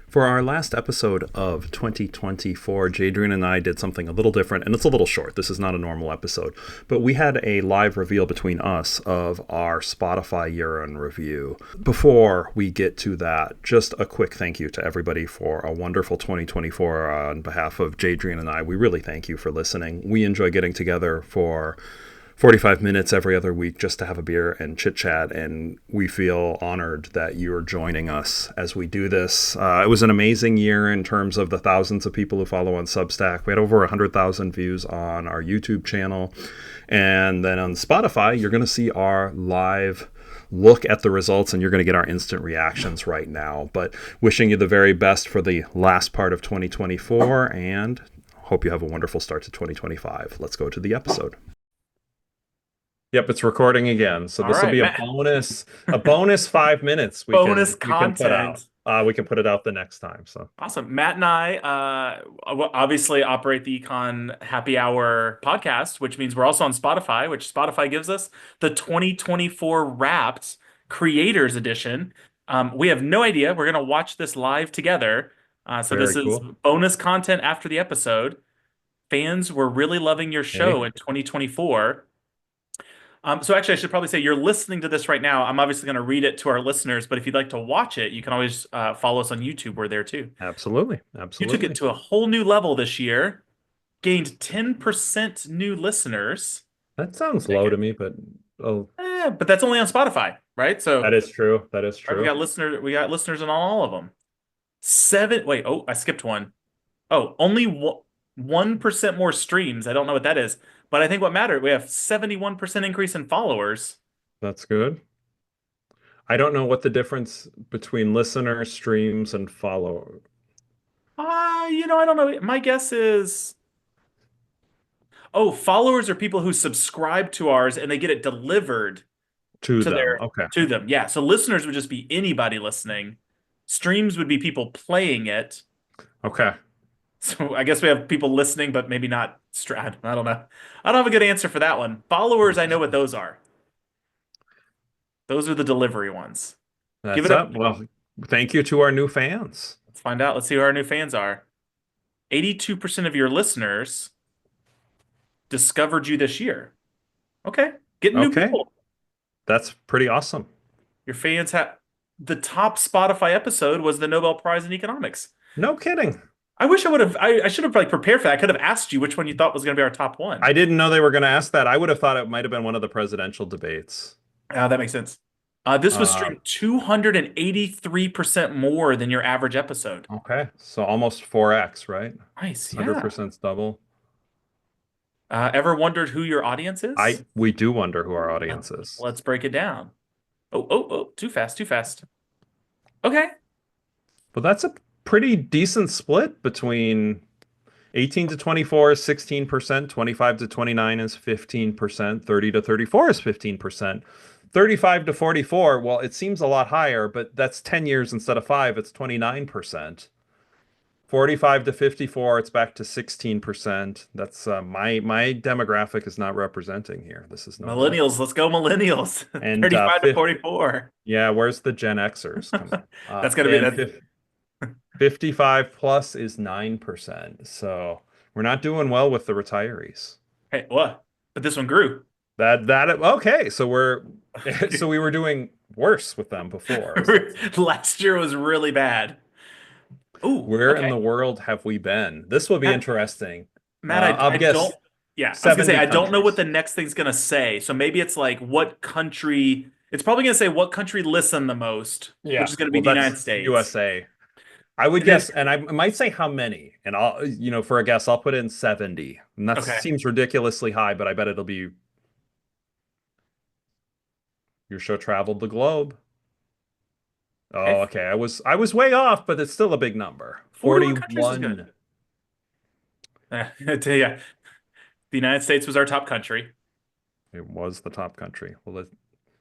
For our last episode of 2024, Jadrian and I did something a little different, and it's a little short. This is not a normal episode, but we had a live reveal between us of our Spotify year in review. Before we get to that, just a quick thank you to everybody for a wonderful 2024 on behalf of Jadrian and I. We really thank you for listening. We enjoy getting together for 45 minutes every other week just to have a beer and chit chat. And we feel honored that you're joining us as we do this. It was an amazing year in terms of the thousands of people who follow on Substack. We had over 100,000 views on our YouTube channel. And then on Spotify, you're going to see our live look at the results, and you're going to get our instant reactions right now. But wishing you the very best for the last part of 2024, and hope you have a wonderful start to 2025. Let's go to the episode. Yep, it's recording again. So All this will right, be Matt. a bonus 5 minutes Bonus we can put out. content. We can put it out the next time. So Awesome. Matt and I obviously operate the Econ Happy Hour podcast, which means we're also on Spotify, which Spotify gives us the 2024 Wrapped Creators Edition. We have no idea. We're going to watch this live together. So very this is cool. bonus content after the episode. Fans were really loving your show Hey, in 2024. So actually, I should probably say you're listening to this right now. I'm obviously going to read it to our listeners, but if you'd like to watch it, you can always follow us on YouTube. We're there too. absolutely, You took it absolutely. to a whole new level this year, gained 10% new listeners. That sounds low Second. to me, but oh, But that's only on Spotify, right? that So is true. That is right, true. we got listeners on all of them. Wait, oh, I skipped one. Oh, only 1% more streams. I don't know what that is, but I think what mattered, we have 71% increase in followers. That's good. I don't know what the difference between listener, streams, and follow I don't know. My guess is, oh, followers are people who subscribe to ours and they get it delivered to to them. their Okay. to them. Yeah. So listeners would just be anybody listening. Streams would be people playing it. Okay. So I guess we have people listening, but maybe not. I don't know. I don't have a good answer for that one. Followers, I know what Interesting. those are. Those are the delivery ones. Give That's it up. up. Well, thank you to our new fans. Let's find out. Let's see who our new fans are. 82% of your listeners discovered you this year. Okay. Getting new Okay. people. That's pretty awesome. Your fans have the top Spotify episode was the Nobel Prize in Economics. No kidding. I wish I should have like prepared for that. I could have asked you which one you thought was going to be our top one. I didn't know they were going to ask that. I would have thought it might have been one of the presidential debates. That makes sense. This was Uh, streamed 283% more than your average episode. okay. So almost 4x, right? Nice, yeah. 100% double. Ever wondered who your audience is? We do wonder who our Uh, audience is. let's break it down. Oh, too fast, too fast. Okay. But that's a pretty decent split between 18 to 24 is 16%, 25 to 29 is 15%, 30 to 34 is 15%. 35 to 44, well, it seems a lot higher, but that's 10 years instead of 5, it's 29%. 45 to 54, it's back to 16%. That's my demographic is not representing here. This is no good. Millennials, let's go millennials. And 35 to 44. yeah, where's the Gen Xers? Come on. That's gonna be And that. 55 plus is 9%. So we're not doing well with the retirees. Hey, what? But this one grew. That okay, so we're so we were doing worse with them before. Last year was really bad. Ooh, Where in okay. the world have we been? This will be Matt, interesting. Matt, I'll I guess don't. Yeah, I was gonna say 70 I don't know what countries. the next thing's gonna say. So maybe it's like what country. It's probably gonna say what country listened the most, which Yeah, is gonna be well, the that's United States. USA. I would And then guess, and I might say how many, and for a guess, I'll put in 70. And that okay, seems ridiculously high, but I bet it'll be your show traveled the globe. Oh, okay, okay. I was way off, but it's still a big number. 41 countries is 41. good. I tell you, the United States was our top country. It was the top country. Well, let's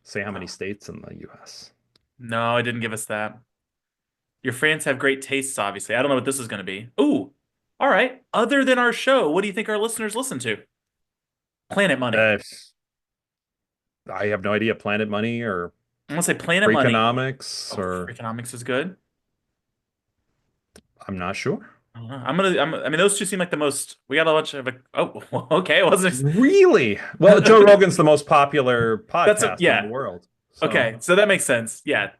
say how many Oh, states in the US. no, it didn't give us that. Your fans have great tastes, obviously. I don't know what this is gonna be. Ooh, all right. Other than our show, what do you think our listeners listen to? Planet Money. Uh, I have no idea. Planet Money or I'm gonna say Planet Money. Freakonomics Oh, or Freakonomics is good. I'm not sure. I don't know. I mean, those two seem like the most. We got a bunch of. Oh, okay. It wasn't. Really? Well, Joe Rogan's the most popular podcast in the Yeah. world. So, Okay, so that makes sense. Yeah,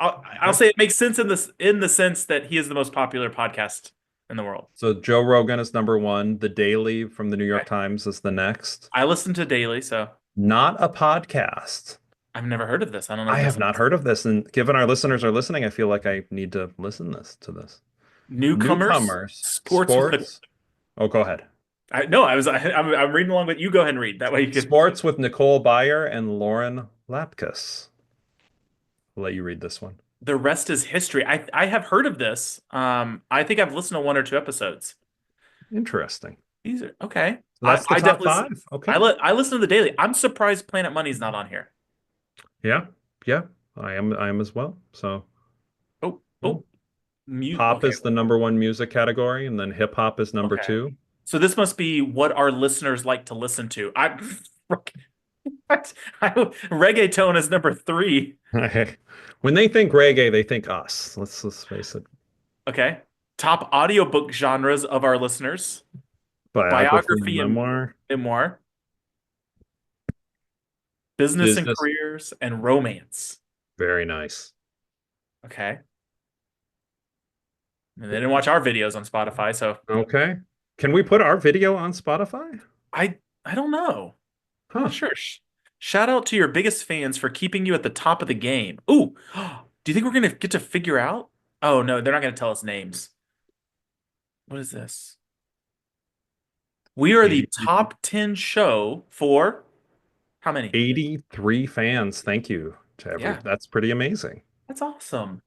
I'll okay. say it makes sense in the sense that he is the most popular podcast in the world. So Joe Rogan is number one. The Daily from the New York Okay. Times is the next. I listen to Daily, so Not a podcast. I've never heard of this. I don't know I what have this not is. heard of this, and given our listeners are listening, I feel like I need to listen this to this. Newcomers, Newcomers, sports with sports. Oh, go ahead. no, I'm reading along, but you go ahead and read. That way you can. Sports with Nicole Byer and Lauren Lapkus. I'll let you read this one. The rest is history. I have heard of this. I think I've listened to one or two episodes. Interesting. These are okay. So that's the I top definitely five. Okay. I listen to the Daily. I'm surprised Planet Money's not on here. Yeah. Yeah. I am as well. So Oh, well, oh, mute. pop Okay, is the number one music category, and then hip hop is number okay. two. So this must be what our listeners like to listen to. What? Reggaeton is number three. When they think reggae, they think us. Let's face it. Okay. Top audiobook genres of our listeners. Biography, Biography and memoir, memoir, business and business. careers, and romance. Very nice. Okay. And they didn't watch our videos on Spotify, so Okay. Can we put our video on Spotify? I don't know. I'm Huh. not sure. Shout out to your biggest fans for keeping you at the top of the game. Ooh, do you think we're gonna get to figure out? Oh no, they're not gonna tell us names. What is this? We are 80 the people. top 10 show for how many? 83 fans. Thank you to every. Yeah, That's pretty amazing. that's awesome.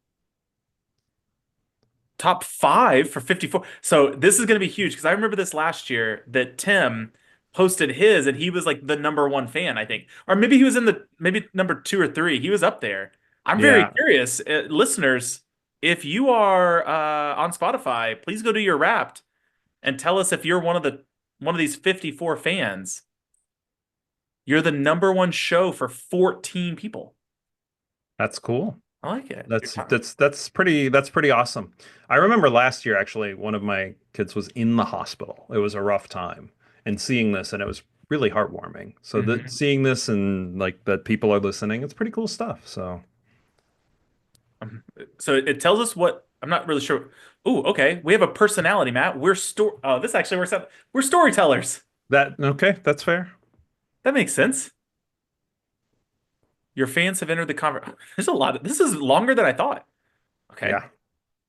Top five for 54. So this is going to be huge because I remember this last year that Tim posted his and he was like the number one fan, I think. Or maybe he was in the maybe number two or three. He was up there. I'm very Yeah, curious, listeners, if you are on Spotify, please go to your Wrapped and tell us if you're one of these 54 fans. You're the number one show for 14 people. that's cool. I like it. That's pretty awesome. I remember last year actually one of my kids was in the hospital. It was a rough time and seeing this and it was really heartwarming. So that Mhm. seeing this and like that people are listening, it's pretty cool stuff. So So it tells us what I'm not really sure. Ooh, okay. We have a personality, Matt. Oh, this actually works out. We're storytellers. that okay, that's fair. That makes sense. Your fans have entered the conversation. There's a lot this is longer than I thought. Okay. Yeah.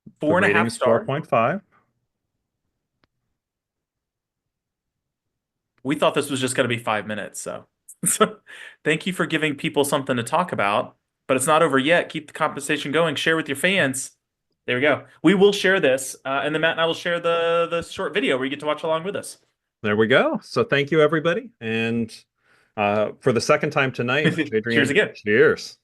The Four and a half rating's star. 4.5. We thought this was just going to be 5 minutes. So thank you for giving people something to talk about, but it's not over yet. Keep the conversation going. Share with your fans. There we go. We will share this, and then Matt and I will share the short video where you get to watch along with us. There we go. So thank you everybody. And for the second time tonight, Cheers Adrian, again. cheers.